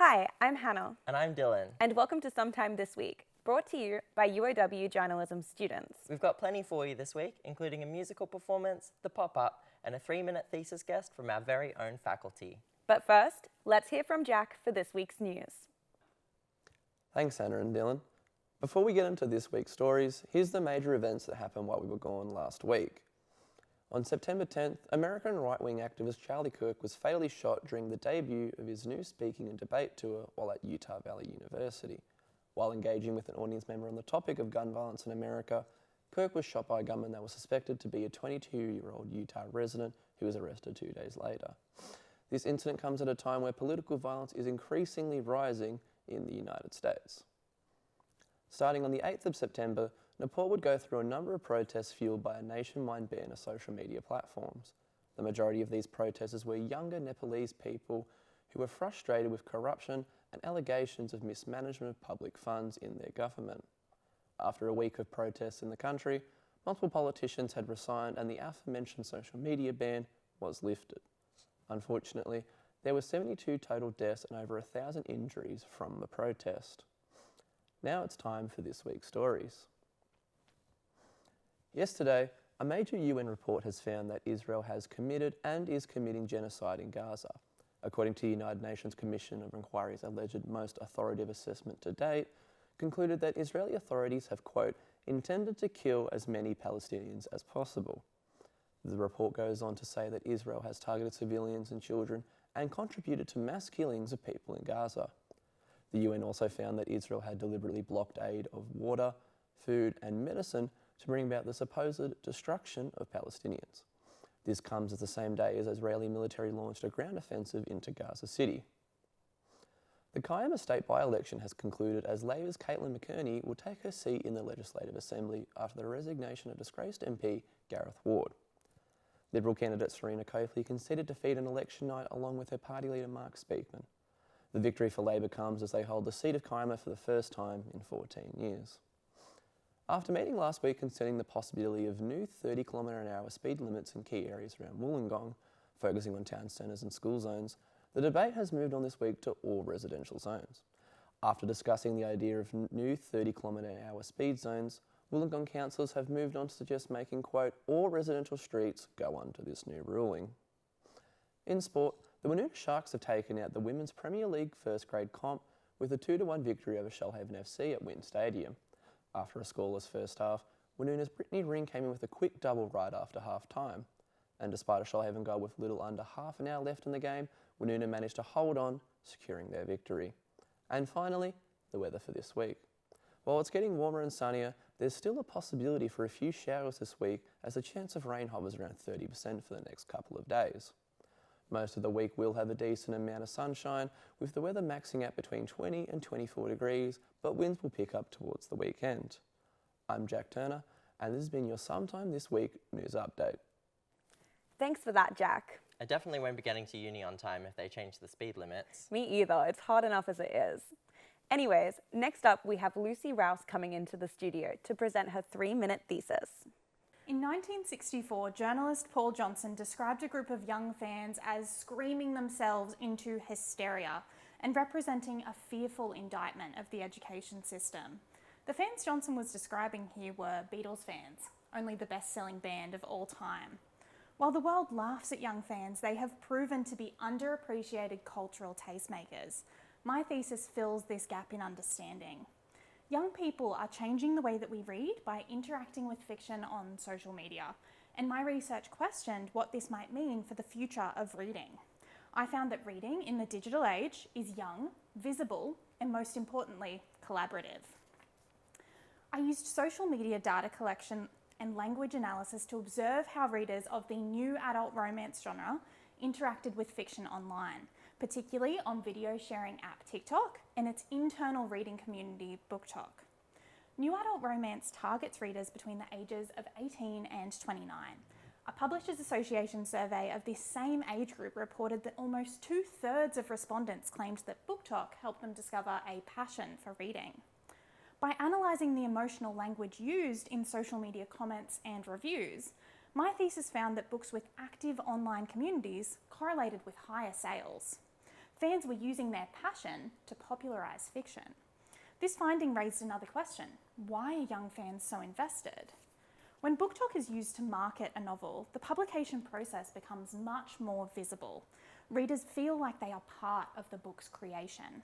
Hi, I'm Hannah. And I'm Dylan. And welcome to Sometime This Week, brought to you by UOW journalism students. We've got plenty for you this week, including a musical performance, the pop-up, and a 3-minute thesis guest from our very own faculty. But first, let's hear from Jack for this week's news. Thanks, Hannah and Dylan. Before we get into this week's stories, here's the major events that happened while we were gone last week. On September 10th, American right-wing activist Charlie Kirk was fatally shot during the debut of his new speaking and debate tour while at Utah Valley University. While engaging with an audience member on the topic of gun violence in America, Kirk was shot by a gunman that was suspected to be a 22-year-old Utah resident who was arrested 2 days later. This incident comes at a time where political violence is increasingly rising in the United States. Starting on the 8th of September, Nepal would go through a number of protests fueled by a nationwide ban of social media platforms. The majority of these protesters were younger Nepalese people who were frustrated with corruption and allegations of mismanagement of public funds in their government. After a week of protests in the country, multiple politicians had resigned and the aforementioned social media ban was lifted. Unfortunately, there were 72 total deaths and over 1,000 injuries from the protest. Now it's time for this week's stories. Yesterday, a major UN report has found that Israel has committed and is committing genocide in Gaza. According to the United Nations Commission of Inquiry's alleged most authoritative assessment to date, concluded that Israeli authorities have, quote, intended to kill as many Palestinians as possible. The report goes on to say that Israel has targeted civilians and children and contributed to mass killings of people in Gaza. The UN also found that Israel had deliberately blocked aid of water, food and medicine to bring about the supposed destruction of Palestinians. This comes as the same day as Israeli military launched a ground offensive into Gaza City. The Kiama state by-election has concluded as Labor's Caitlin McKerney will take her seat in the Legislative Assembly after the resignation of disgraced MP Gareth Ward. Liberal candidate Serena Coakley conceded defeat on election night along with her party leader Mark Speakman. The victory for Labor comes as they hold the seat of Kiama for the first time in 14 years. After meeting last week concerning the possibility of new 30km/h speed limits in key areas around Wollongong, focusing on town centres and school zones, the debate has moved on this week to all residential zones. After discussing the idea of new 30km/h speed zones, Wollongong councillors have moved on to suggest making, quote, all residential streets go under this new ruling. In sport, the Woonona Sharks have taken out the Women's Premier League first grade comp with a 2-1 victory over Shoalhaven FC at Wynn Stadium. After a scoreless first half, Woonona's Brittany Ring came in with a quick double right after half-time. And despite a Shoalhaven goal with little under half an hour left in the game, Woonona managed to hold on, securing their victory. And finally, the weather for this week. While it's getting warmer and sunnier, there's still a possibility for a few showers this week as the chance of rain hovers around 30% for the next couple of days. Most of the week will have a decent amount of sunshine, with the weather maxing out between 20 and 24 degrees, but winds will pick up towards the weekend. I'm Jack Turner, and this has been your Sometime This Week news update. Thanks for that, Jack. I definitely won't be getting to uni on time if they change the speed limits. Me either. It's hard enough as it is. Anyways, next up we have Lucy Rouse coming into the studio to present her 3-minute thesis. In 1964, journalist Paul Johnson described a group of young fans as screaming themselves into hysteria and representing a fearful indictment of the education system. The fans Johnson was describing here were Beatles fans, only the best-selling band of all time. While the world laughs at young fans, they have proven to be underappreciated cultural tastemakers. My thesis fills this gap in understanding. Young people are changing the way that we read by interacting with fiction on social media, and my research questioned what this might mean for the future of reading. I found that reading in the digital age is young, visible, and most importantly, collaborative. I used social media data collection and language analysis to observe how readers of the new adult romance genre interacted with fiction online, particularly on video sharing app TikTok and its internal reading community BookTok. New adult romance targets readers between the ages of 18 and 29. A Publishers Association survey of this same age group reported that almost 2/3 of respondents claimed that BookTok helped them discover a passion for reading. By analysing the emotional language used in social media comments and reviews, my thesis found that books with active online communities correlated with higher sales. Fans were using their passion to popularise fiction. This finding raised another question. Why are young fans so invested? When BookTok is used to market a novel, the publication process becomes much more visible. Readers feel like they are part of the book's creation.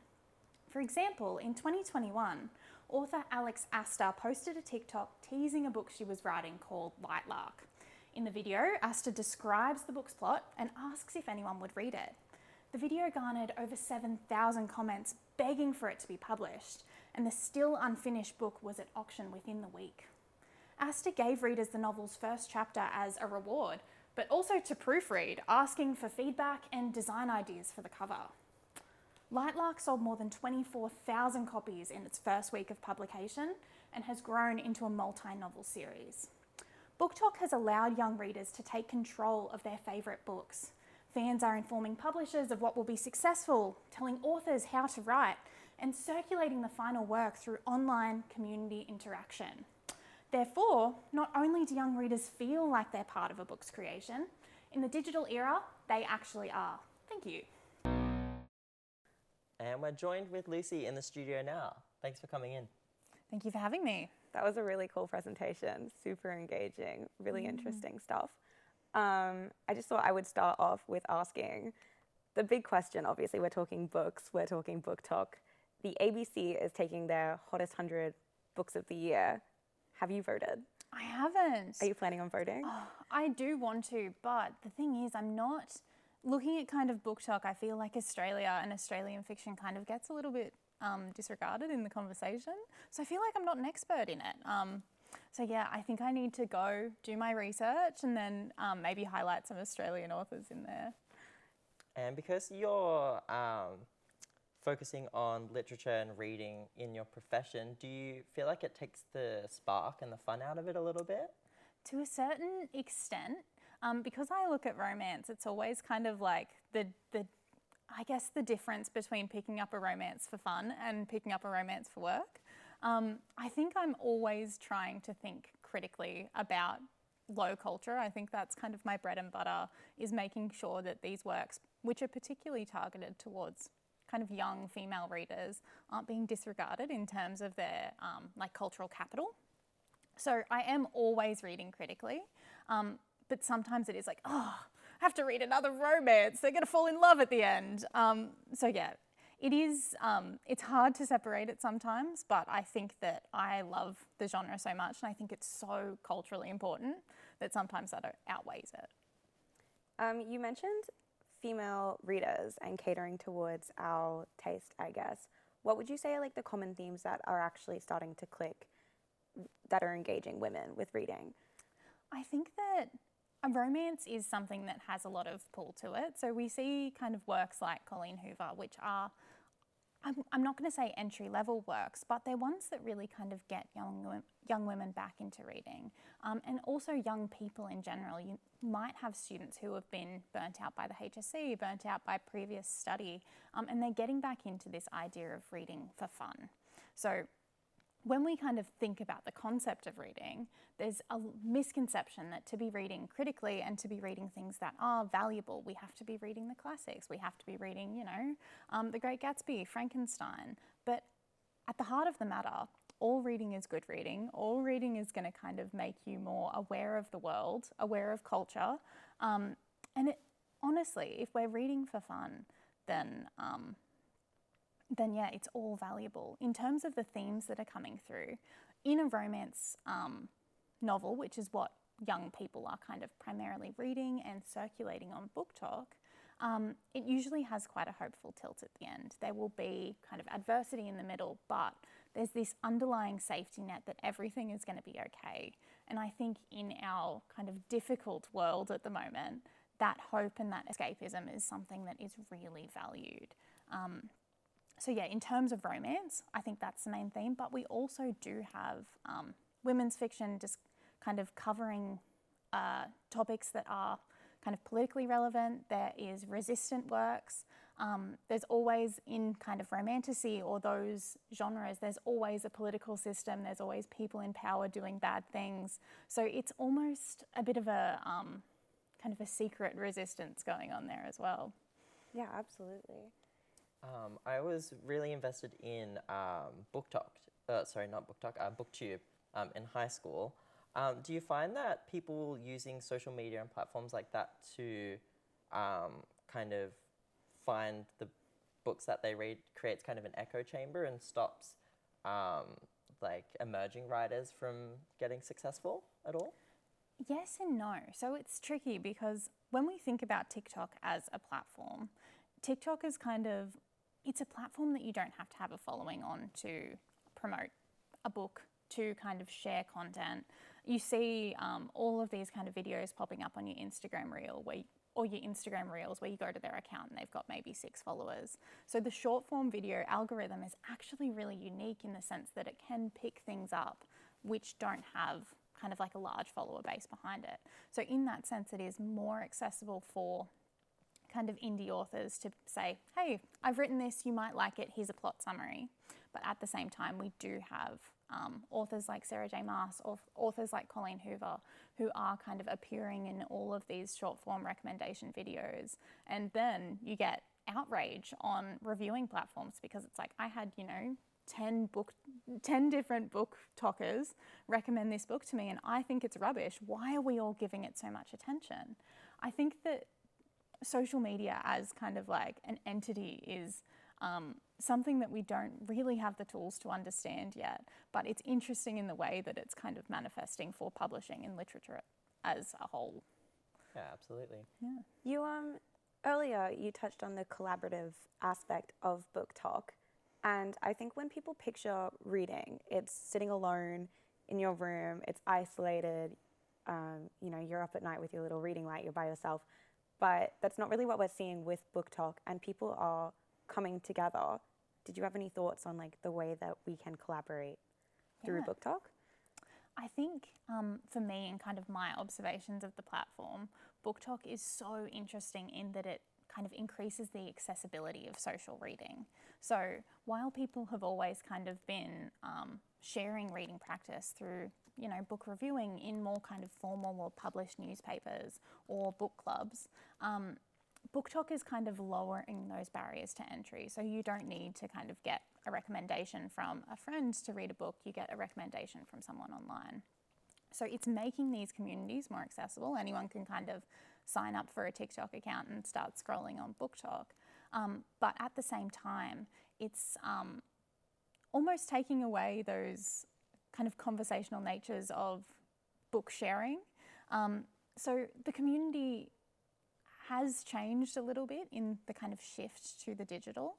For example, in 2021, author Alex Aster posted a TikTok teasing a book she was writing called Lightlark. In the video, Aster describes the book's plot and asks if anyone would read it. The video garnered over 7,000 comments begging for it to be published, and the still unfinished book was at auction within the week. Aster gave readers the novel's first chapter as a reward, but also to proofread, asking for feedback and design ideas for the cover. Lightlark sold more than 24,000 copies in its first week of publication and has grown into a multi-novel series. BookTok has allowed young readers to take control of their favourite books. Fans are informing publishers of what will be successful, telling authors how to write, and circulating the final work through online community interaction. Therefore, not only do young readers feel like they're part of a book's creation, in the digital era, they actually are. Thank you. And we're joined with Lucy in the studio now. Thanks for coming in. Thank you for having me. That was a really cool presentation, super engaging, really interesting stuff. I just thought I would start off with asking the big question. Obviously, we're talking books, we're talking BookTok. The ABC is taking their hottest 100 books of the year. Have you voted? I haven't. Are you planning on voting? I do want to, but the thing is, I'm not looking at kind of BookTok. I feel like Australia and Australian fiction kind of gets a little bit disregarded in the conversation. So I feel like I'm not an expert in it. So yeah, I think I need to go do my research and then maybe highlight some Australian authors in there. And because you're focusing on literature and reading in your profession, do you feel like it takes the spark and the fun out of it a little bit? To a certain extent, because I look at romance, it's always kind of like I guess the difference between picking up a romance for fun and picking up a romance for work. I think I'm always trying to think critically about low culture. I think that's kind of my bread and butter, is making sure that these works, which are particularly targeted towards kind of young female readers, aren't being disregarded in terms of their like cultural capital. So I am always reading critically, but sometimes it is like, oh, I have to read another romance. They're going to fall in love at the end. So yeah, it is, it's hard to separate it sometimes, but I think that I love the genre so much and I think it's so culturally important that sometimes that outweighs it. You mentioned female readers and catering towards our taste, I guess. What would you say are like the common themes that are actually starting to click, that are engaging women with reading? I think that a romance is something that has a lot of pull to it. So we see kind of works like Colleen Hoover, which are, I'm not going to say entry-level works, but they're ones that really kind of get young women back into reading. And also young people in general. You might have students who have been burnt out by the HSC, burnt out by previous study, and they're getting back into this idea of reading for fun. So when we kind of think about the concept of reading, there's a misconception that to be reading critically and to be reading things that are valuable, we have to be reading the classics. We have to be reading, you know, The Great Gatsby, Frankenstein. But at the heart of the matter, all reading is good reading. All reading is going to kind of make you more aware of the world, aware of culture. And honestly, if we're reading for fun, then yeah, it's all valuable. In terms of the themes that are coming through, in a romance novel, which is what young people are kind of primarily reading and circulating on BookTok, it usually has quite a hopeful tilt at the end. There will be kind of adversity in the middle, but there's this underlying safety net that everything is going to be okay. And I think in our kind of difficult world at the moment, that hope and that escapism is something that is really valued. So yeah, in terms of romance, I think that's the main theme, but we also do have women's fiction just kind of covering topics that are kind of politically relevant. There is resistant works. There's always, in kind of romantasy or those genres, there's always a political system. There's always people in power doing bad things. So it's almost a bit of a kind of a secret resistance going on there as well. Yeah, absolutely. I was really invested in BookTube in high school. Do you find that people using social media and platforms like that to kind of find the books that they read creates kind of an echo chamber and stops like emerging writers from getting successful at all? Yes and no. So it's tricky because when we think about TikTok as a platform, TikTok is it's a platform that you don't have to have a following on to promote a book, to kind of share content. You see all of these kind of videos popping up on your Instagram reel or your Instagram reels where you go to their account and they've got maybe 6 followers. So the short form video algorithm is actually really unique in the sense that it can pick things up which don't have kind of like a large follower base behind it. So in that sense, it is more accessible for kind of indie authors to say, hey, I've written this, you might like it, here's a plot summary. But at the same time, we do have authors like Sarah J. Maas, or authors like Colleen Hoover, who are kind of appearing in all of these short form recommendation videos. And then you get outrage on reviewing platforms because it's like, I had, 10 different book talkers recommend this book to me and I think it's rubbish. Why are we all giving it so much attention? I think that social media as kind of like an entity is something that we don't really have the tools to understand yet, but it's interesting in the way that it's kind of manifesting for publishing and literature as a whole. Yeah, absolutely. Yeah. You earlier you touched on the collaborative aspect of book talk, and I think when people picture reading, it's sitting alone in your room, it's isolated, you're up at night with your little reading light, you're by yourself, but that's not really what we're seeing with book talk, and people are coming together. Did you have any thoughts on like the way that we can collaborate through book talk? I think for me and kind of my observations of the platform, book talk is so interesting in that it kind of increases the accessibility of social reading. So while people have always kind of been sharing reading practice through, book reviewing in more kind of formal or published newspapers or book clubs, book talk is kind of lowering those barriers to entry. So you don't need to kind of get a recommendation from a friend to read a book, you get a recommendation from someone online. So it's making these communities more accessible. Anyone can kind of sign up for a TikTok account and start scrolling on book talk. But at the same time, it's almost taking away those kind of conversational natures of book sharing. So the community has changed a little bit in the kind of shift to the digital.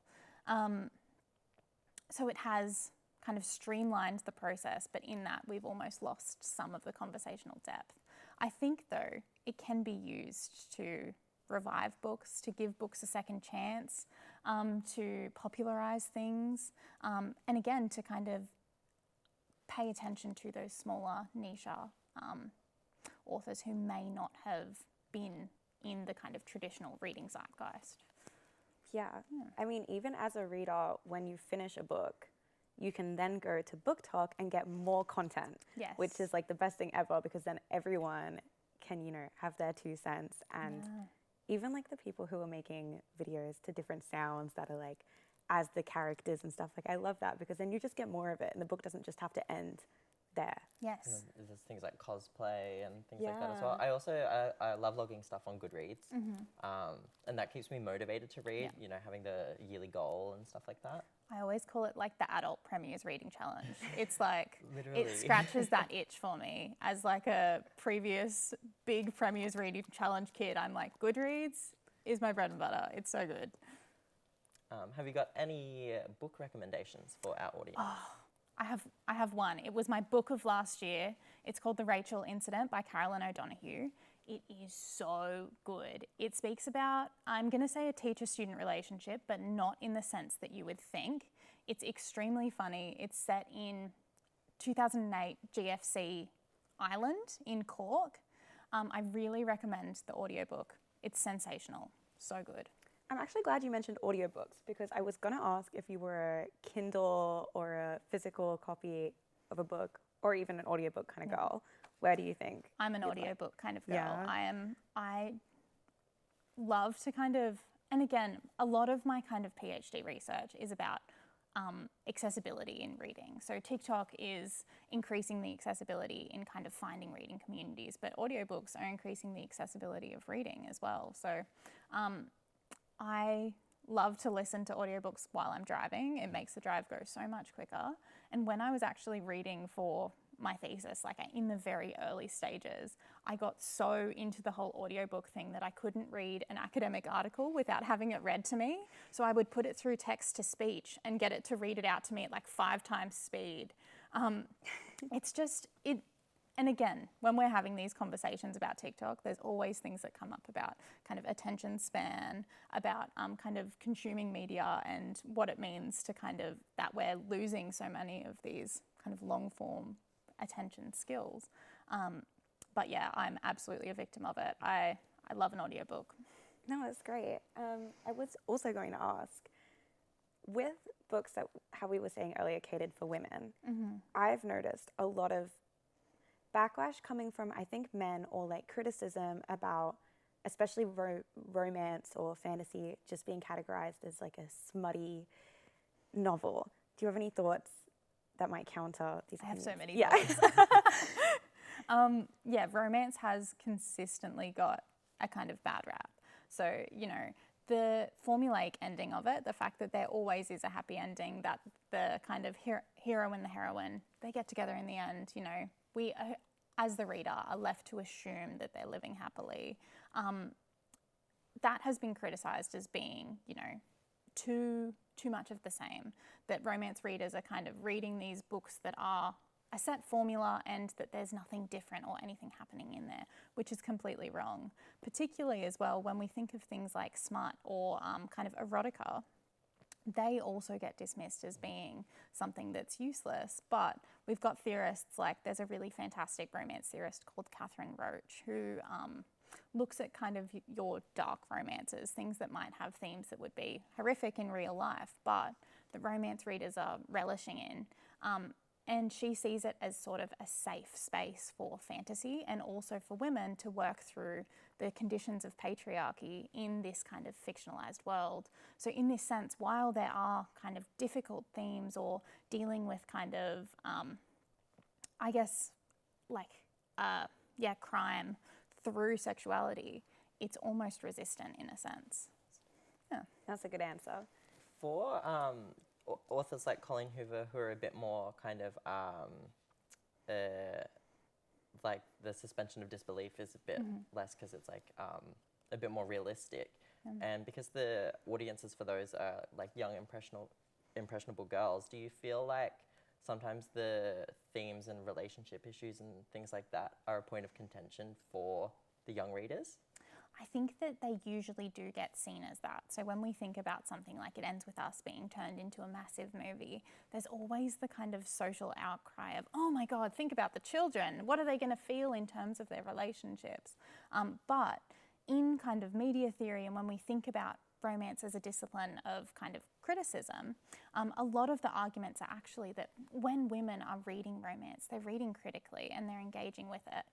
So it has kind of streamlined the process, but in that we've almost lost some of the conversational depth. I think though, it can be used to revive books, to give books a second chance, to popularise things, and again, to kind of pay attention to those smaller niche authors who may not have been in the kind of traditional reading zeitgeist. Yeah. I mean, even as a reader, when you finish a book, you can then go to book talk and get more content, Yes. which is like the best thing ever because then everyone can, have their 2 cents. And even like the people who are making videos to different sounds that are like as the characters and stuff, like I love that because then you just get more of it and the book doesn't just have to end there. Yes. And then there's things like cosplay and things like that as well. I also I love logging stuff on Goodreads, and that keeps me motivated to read. Having the yearly goal and stuff like that. I always call it like the adult premiers reading challenge. It's like, Literally. it scratches that itch for me. As like a previous big premiers reading challenge kid, I'm like, Goodreads is my bread and butter. It's so good. Have you got any book recommendations for our audience? I have one. It was my book of last year. It's called The Rachel Incident by Carolyn O'Donoghue. It is so good. It speaks about, I'm going to say a teacher-student relationship, but not in the sense that you would think. It's extremely funny. It's set in 2008 GFC Ireland in Cork. I really recommend the audiobook. It's sensational. So good. I'm actually glad you mentioned audiobooks because I was going to ask if you were a Kindle or a physical copy of a book or even an audiobook kind of girl. Where do you think? I'm an audiobook kind of girl. Yeah. I love to kind of and again, a lot of my kind of PhD research is about accessibility in reading. So TikTok is increasing the accessibility in kind of finding reading communities, but audiobooks are increasing the accessibility of reading as well. So I love to listen to audiobooks while I'm driving. It makes the drive go so much quicker. And when I was actually reading for my thesis, like in the very early stages, I got so into the whole audiobook thing that I couldn't read an academic article without having it read to me. So I would put it through text to speech and get it to read it out to me at like 5 times speed. It's just, and again, when we're having these conversations about TikTok, there's always things that come up about kind of attention span, about kind of consuming media and what it means to kind of that we're losing so many of these kind of long form attention skills. But yeah, I'm absolutely a victim of it. I love an audiobook. No, it's great. I was also going to ask, with books that, how we were saying earlier, catered for women, I've noticed a lot of backlash coming from, I think, men, or like criticism about especially romance or fantasy just being categorized as like a smutty novel. Do you have any thoughts that might counter these? I have so many Yeah. thoughts. Yeah, romance has consistently got a kind of bad rap. So, you know, the formulaic ending of it, the fact that there always is a happy ending, that the kind of hero and the heroine, they get together in the end, you know, we, as the reader, are left to assume that they're living happily. That has been criticised as being, you know, too much of the same, that romance readers are kind of reading these books that are a set formula and that there's nothing different or anything happening in there, which is completely wrong. Particularly as well, when we think of things like smut or kind of erotica, they also get dismissed as being something that's useless. But we've got theorists, like there's a really fantastic romance theorist called Catherine Roach, who looks at kind of your dark romances, things that might have themes that would be horrific in real life, but the romance readers are relishing in. And she sees it as sort of a safe space for fantasy and also for women to work through the conditions of patriarchy in this kind of fictionalized world. So in this sense, while there are kind of difficult themes or dealing with kind of, I guess, like, crime through sexuality, it's almost resistant in a sense. Yeah. That's a good answer. For authors like Colleen Hoover, who are a bit more kind of like the suspension of disbelief is a bit less because it's like a bit more realistic, and because the audiences for those are like young impressionable girls, do you feel like sometimes the themes and relationship issues and things like that are a point of contention for the young readers? I think that they usually do get seen as that. So when we think about something like It Ends With Us being turned into a massive movie, there's always the kind of social outcry of, oh my God, think about the children. What are they going to feel in terms of their relationships? But in kind of media theory, and when we think about romance as a discipline of kind of criticism, a lot of the arguments are actually that when women are reading romance, they're reading critically and they're engaging with it.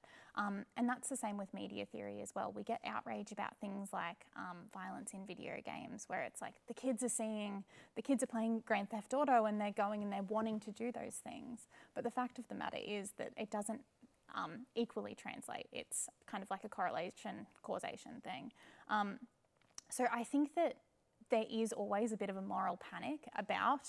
And that's the same with media theory as well. We get outrage about things like violence in video games, where it's like the kids are playing Grand Theft Auto and they're going and they're wanting to do those things. But the fact of the matter is that it doesn't equally translate. It's kind of like a correlation-causation thing. So I think that there is always a bit of a moral panic about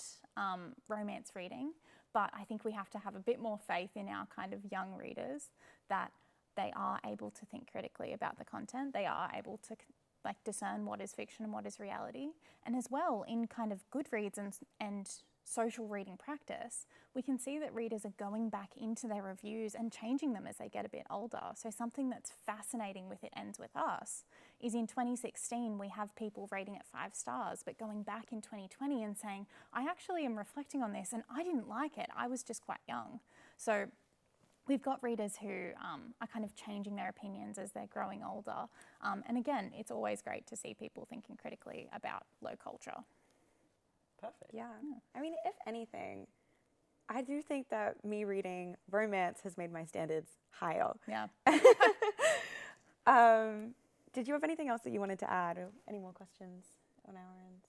romance reading, but I think we have to have a bit more faith in our kind of young readers that they are able to think critically about the content. They are able to like discern what is fiction and what is reality. And as well, in kind of Goodreads and social reading practice, we can see that readers are going back into their reviews and changing them as they get a bit older. So something that's fascinating with It Ends With Us is in 2016, we have people rating it 5 stars, but going back in 2020 and saying, I actually am reflecting on this and I didn't like it. I was just quite young. So we've got readers who are kind of changing their opinions as they're growing older. And again, it's always great to see people thinking critically about low culture. Perfect. Yeah. I mean, if anything, I do think that me reading romance has made my standards higher. Yeah. Did you have anything else that you wanted to add, or any more questions? on our end.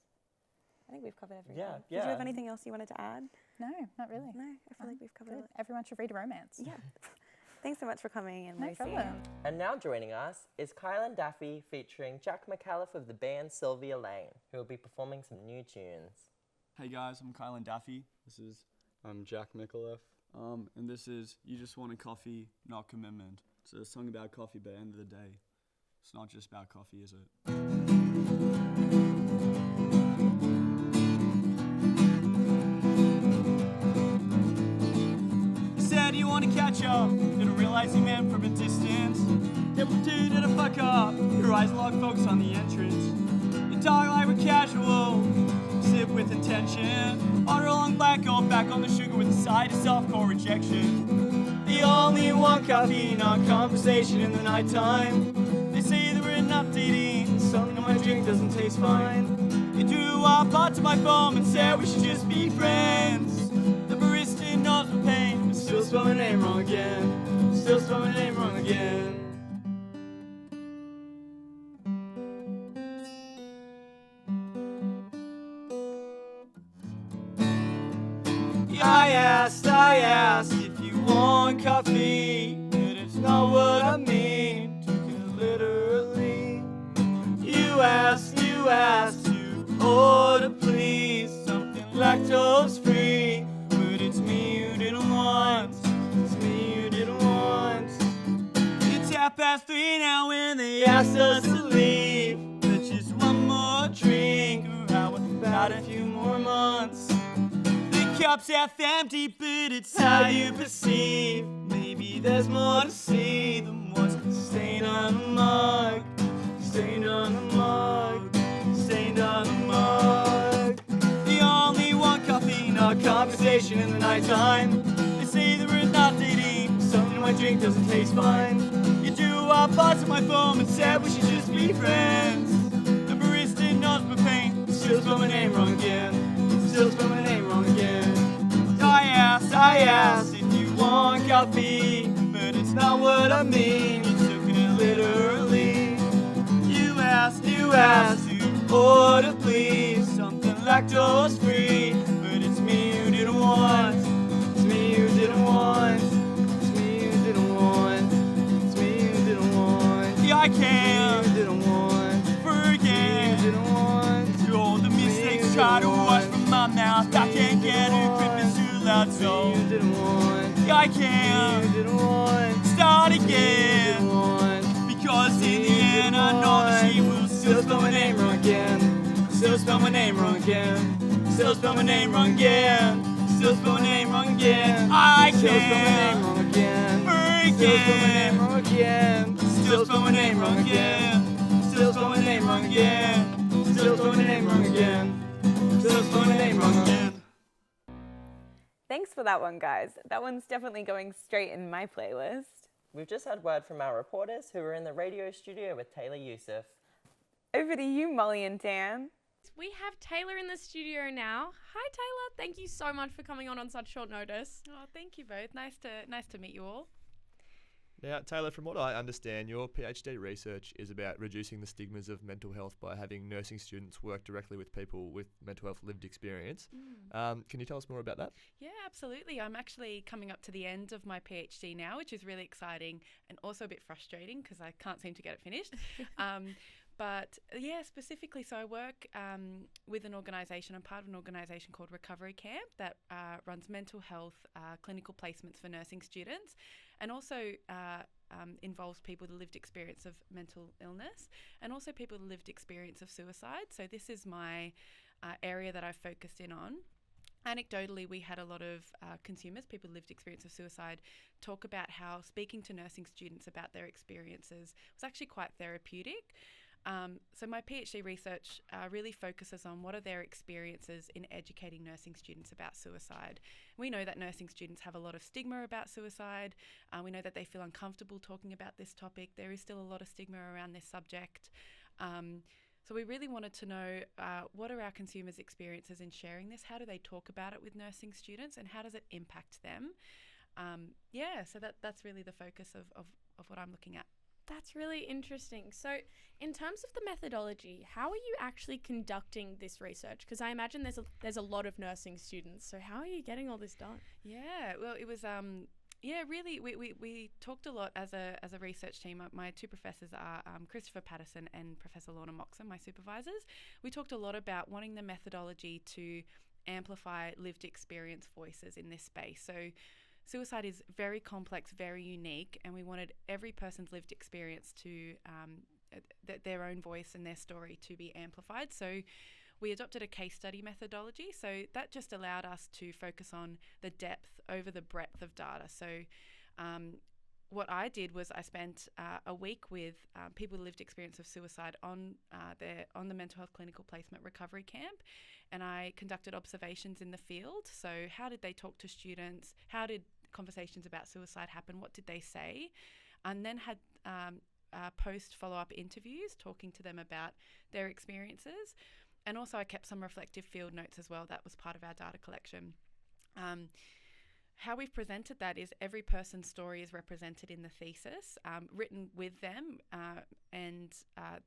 I think we've covered everything. Yeah, Did you have yeah. anything else you wanted to add? No, not really. No, I feel like we've covered Good. it. Everyone should read a romance. Yeah. Thanks so much for coming in, No Lucy. problem. And now joining us is Kylan Daffy featuring Jack McAuliffe of the band Sylvia Lane, who will be performing some new tunes. Hey guys, I'm Kylan Daffy. I'm Jack McAuliffe. And this is You Just Want a Coffee, Not Commitment. It's a song about coffee, but at the end of the day, it's not just about coffee, is it? You said you want to catch up, didn't realize you meant from a distance. Never did a fuck up, your eyes locked focus on the entrance. You talk like we're casual, sip with intention. Order a long black, go back on the sugar with a side of softcore rejection. The only one coffee, not conversation in the nighttime. They say that we're not dating, something in my drink doesn't taste fine. You drew our pot to my phone and said we should just be friends. The barista knows the pain, but still spell my name wrong again. Still spell my name wrong again. I asked if you want coffee, but it's not what I mean, took it literally. You asked to order please, something lactose free, but it's me you didn't want, it's me you didn't want. It's 3:30 now when they asked us to leave, but just one more drink, or how about a few more months? Cup's half empty, but it's how you perceive. Maybe there's more to see than what's stained on the mug. Stained on the mug. Stained on the mug. The only one coffee, not conversation in the nighttime. They say that we're not dating, something in my drink doesn't taste fine. You drew our parts on my phone and said we should just be friends. The barista knows my pain, still spell my name wrong again. Still spell my name wrong again. I asked if you want coffee, but it's not what I mean, you took it literally. You asked to order please, something lactose free, but it's me you didn't want, it's me you didn't want, it's me you didn't want, it's me you didn't want. Yeah, I can't, you didn't want, forget, you didn't want. Through all the mistakes, try to wash from my mouth, I can't get it, Christmas too loud, so you didn't want, yeah, I can't, you didn't want, start again, because in the end I know that she will still spell my name wrong again, still spell my name wrong again, still spell my name wrong again, still spell my name wrong again, I can't, still spell my name wrong again, still spell my name wrong again, still spell my name wrong again, still spell my name wrong again, still spell my name wrong again. Thanks for that one, guys. That one's definitely going straight in my playlist. We've just had word from our reporters who were in the radio studio with Taylor Youssef. Over to you, Molly and Dan. We have Taylor in the studio now. Hi, Taylor. Thank you so much for coming on such short notice. Oh, thank you both. Nice to meet you all. Now, Taylor, from what I understand, your PhD research is about reducing the stigmas of mental health by having nursing students work directly with people with mental health lived experience. Can you tell us more about that? Yeah, absolutely. I'm actually coming up to the end of my PhD now, which is really exciting and also a bit frustrating because I can't seem to get it finished. But yeah, specifically, so I work with an organisation. I'm part of an organisation called Recovery Camp that runs mental health clinical placements for nursing students, and also involves people with a lived experience of mental illness and also people with a lived experience of suicide. So this is my area that I've focused in on. Anecdotally, we had a lot of consumers, people with lived experience of suicide, talk about how speaking to nursing students about their experiences was actually quite therapeutic. So my PhD research really focuses on what are their experiences in educating nursing students about suicide. We know that nursing students have a lot of stigma about suicide. We know that they feel uncomfortable talking about this topic. There is still a lot of stigma around this subject. So we really wanted to know what are our consumers' experiences in sharing this? How do they talk about it with nursing students, and how does it impact them? So that's really the focus of what I'm looking at. That's really interesting. So, in terms of the methodology, how are you actually conducting this research? Because I imagine there's a lot of nursing students. So, how are you getting all this done? Yeah, well, it was really we talked a lot as a research team. My two professors are Christopher Patterson and Professor Lorna Moxon, my supervisors. We talked a lot about wanting the methodology to amplify lived experience voices in this space. So suicide is very complex, very unique, and we wanted every person's lived experience to their own voice and their story to be amplified. So we adopted a case study methodology. So that just allowed us to focus on the depth over the breadth of data. So what I did was I spent a week with people with lived experience of suicide on the mental health clinical placement recovery camp, and I conducted observations in the field. So how did they talk to students? How did conversations about suicide happen? What did they say? And then had post follow-up interviews talking to them about their experiences. And also I kept some reflective field notes as well. That was part of our data collection. How we've presented that is every person's story is represented in the thesis, written with them, and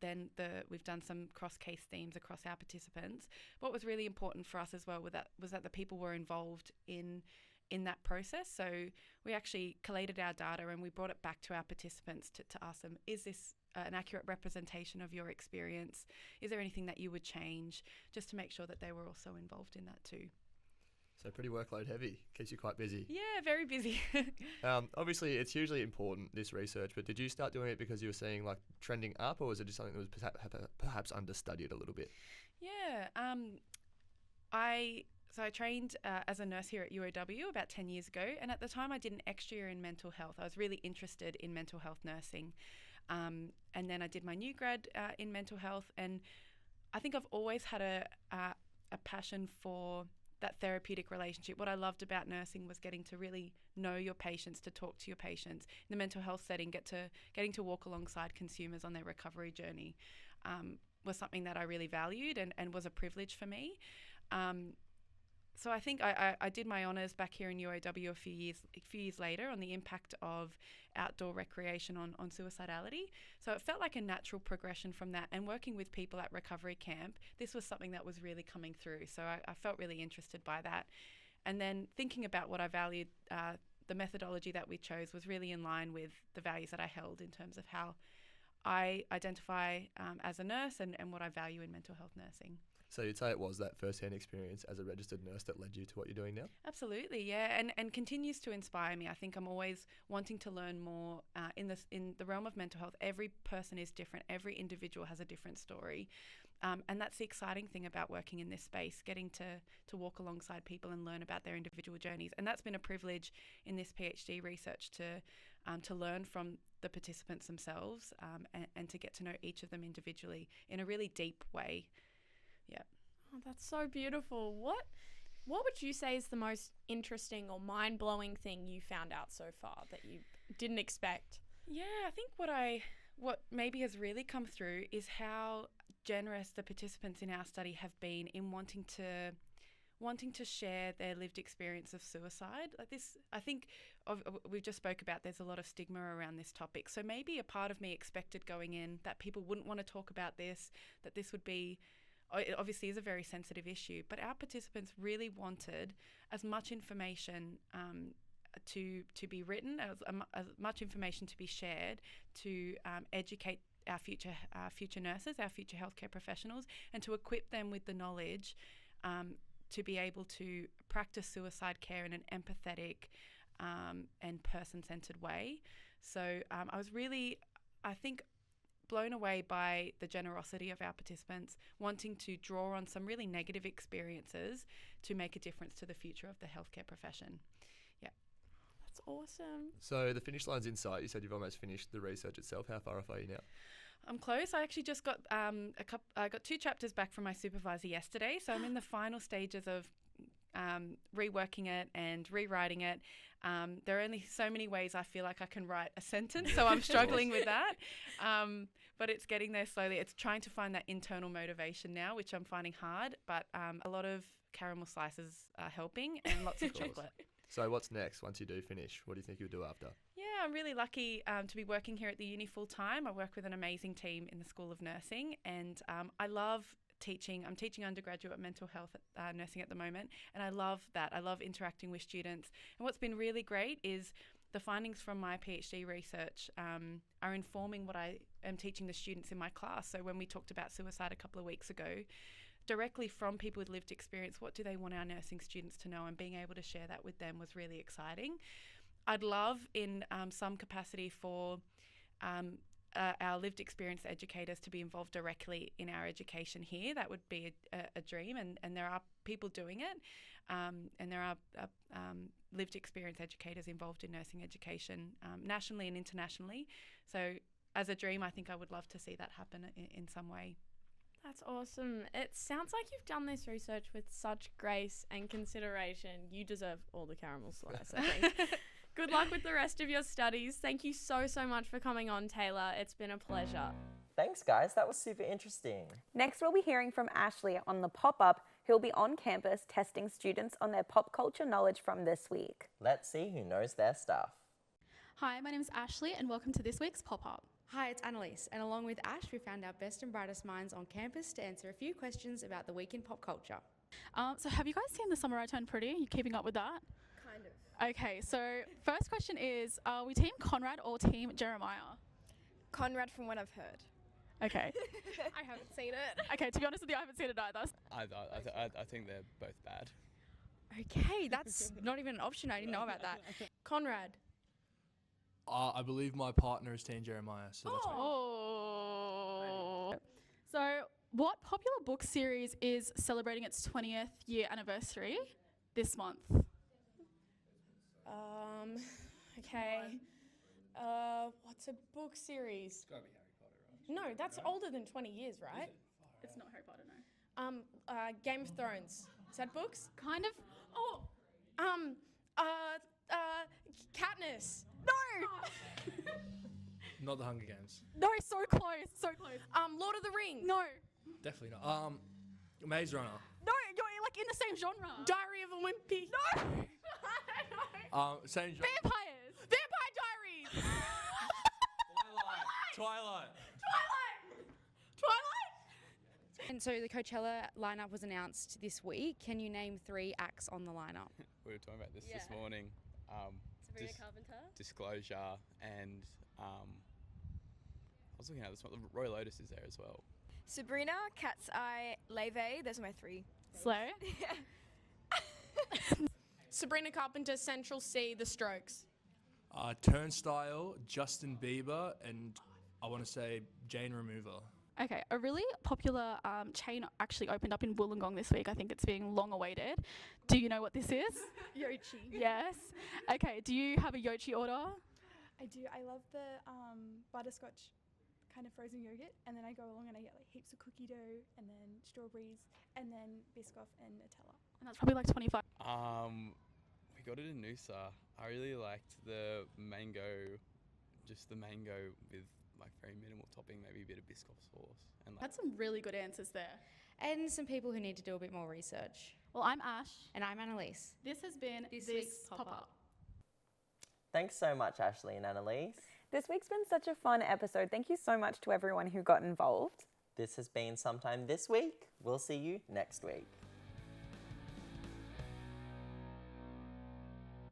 then we've done some cross-case themes across our participants. What was really important for us as well was that the people were involved in that process. So we actually collated our data and we brought it back to our participants to ask them, is this an accurate representation of your experience? Is there anything that you would change? Just to make sure that they were also involved in that too. So pretty workload heavy, keeps you quite busy. Yeah, very busy. Obviously, it's hugely important, this research, but did you start doing it because you were seeing like trending up, or was it just something that was perhaps understudied a little bit? Yeah, I trained as a nurse here at UOW about 10 years ago, and at the time I did an extra year in mental health. I was really interested in mental health nursing, and then I did my new grad in mental health, and I think I've always had a passion for that therapeutic relationship. What I loved about nursing was getting to really know your patients, to talk to your patients. In the mental health setting, getting to walk alongside consumers on their recovery journey was something that I really valued and was a privilege for me. So I think I did my honours back here in UOW a few years later on the impact of outdoor recreation on suicidality. So it felt like a natural progression from that, and working with people at recovery camp, this was something that was really coming through. So I felt really interested by that. And then thinking about what I valued, the methodology that we chose was really in line with the values that I held in terms of how I identify as a nurse and what I value in mental health nursing. So you'd say it was that first-hand experience as a registered nurse that led you to what you're doing now? Absolutely, yeah, and continues to inspire me. I think I'm always wanting to learn more in the realm of mental health. Every person is different. Every individual has a different story, and that's the exciting thing about working in this space, getting to walk alongside people and learn about their individual journeys. And that's been a privilege in this PhD research to learn from the participants themselves and to get to know each of them individually in a really deep way. Yeah. Oh, that's so beautiful. What would you say is the most interesting or mind-blowing thing you found out so far that you didn't expect? Yeah, I think what maybe has really come through is how generous the participants in our study have been in wanting to share their lived experience of suicide. Like this, I think we've just spoke about there's a lot of stigma around this topic. So maybe a part of me expected going in that people wouldn't want to talk about this, that this would be, it obviously is a very sensitive issue, but our participants really wanted as much information to be written, as much information to be shared, to educate our future nurses, our future healthcare professionals, and to equip them with the knowledge to be able to practice suicide care in an empathetic and person-centered way. So I was really, I think, blown away by the generosity of our participants, wanting to draw on some really negative experiences to make a difference to the future of the healthcare profession. Yeah. That's awesome. So the finish line's in sight. You said you've almost finished the research itself. How far off are you now? I'm close. I actually just got I got 2 chapters back from my supervisor yesterday, so I'm in the final stages of reworking it and rewriting it. There are only so many ways I feel like I can write a sentence, so I'm struggling with that. But it's getting there slowly. It's trying to find that internal motivation now, which I'm finding hard, but a lot of caramel slices are helping and lots of chocolate. So what's next once you do finish? What do you think you'll do after? Yeah, I'm really lucky to be working here at the uni full time. I work with an amazing team in the School of Nursing, and I love teaching. I'm teaching undergraduate mental health nursing at the moment, and I love that. I love interacting with students. And what's been really great is the findings from my PhD research are informing what I am teaching the students in my class. So when we talked about suicide a couple of weeks ago, directly from people with lived experience, what do they want our nursing students to know, and being able to share that with them was really exciting. I'd love in some capacity for our lived experience educators to be involved directly in our education here. That would be a dream, and there are people doing it, and there are lived experience educators involved in nursing education nationally and internationally. So as a dream, I think I would love to see that happen in some way. That's awesome. It sounds like you've done this research with such grace and consideration. You deserve all the caramel slice, I think. Good luck with the rest of your studies. Thank you so much for coming on, Taylor. It's been a pleasure. Thanks, guys. That was super interesting. Next, we'll be hearing from Ashley on the pop-up, who'll be on campus testing students on their pop culture knowledge from this week. Let's see who knows their stuff. Hi, my name is Ashley and welcome to this week's pop-up. Hi, it's Annalise, and along with Ash, we found our best and brightest minds on campus to answer a few questions about the week in pop culture. So have you guys seen The Summer I Turned Pretty? Are you keeping up with that? Kind of. Okay, so first question is, are we Team Conrad or Team Jeremiah? Conrad from what I've heard. Okay. I haven't seen it. Okay, to be honest with you, I haven't seen it either. I think they're both bad. Okay, that's not even an option. I didn't know about that. Conrad. I believe my partner is Team Jeremiah, so that's right. Oh. So what popular book series is celebrating its 20th year anniversary this month? Okay. What's a book series? It's gotta be Harry Potter, right? No, that's older than 20 years, right? It's not Harry Potter, no. Game of Thrones. Is that books? Kind of. Oh, Katniss. No! Not the Hunger Games. No, so close, so close. Lord of the Rings. No. Definitely not. Maze Runner. No, you're like in the same genre. Diary of a Wimpy. No! Same genre. Vampires. Vampire Diaries. Twilight. And so the Coachella lineup was announced this week. Can you name 3 acts on the lineup? We were talking about this morning. Sabrina Carpenter. Disclosure, and I was looking at this one. Roy Lotus is there as well. Sabrina, Cat's Eye, Leve. Those are my 3. Slow. Sabrina Carpenter, Central C, The Strokes. Turnstile, Justin Bieber, and I want to say Jane Remover. Okay, a really popular chain actually opened up in Wollongong this week. I think it's being long awaited. Do you know what this is? Yochi. Yes. Okay, do you have a Yochi order? I do. I love the butterscotch kind of frozen yogurt, and then I go along and I get like heaps of cookie dough, and then strawberries, and then Biscoff and Nutella. And that's probably like 25. We got it in Noosa. I really liked the mango, just the mango with like very minimal topping, maybe a bit of Biscoff sauce. And That's some really good answers there. And some people who need to do a bit more research. Well, I'm Ash. And I'm Annalise. This has been This this week's pop-up. Thanks so much, Ashley and Annalise. This week's been such a fun episode. Thank you so much to everyone who got involved. This has been Sometime This Week. We'll see you next week.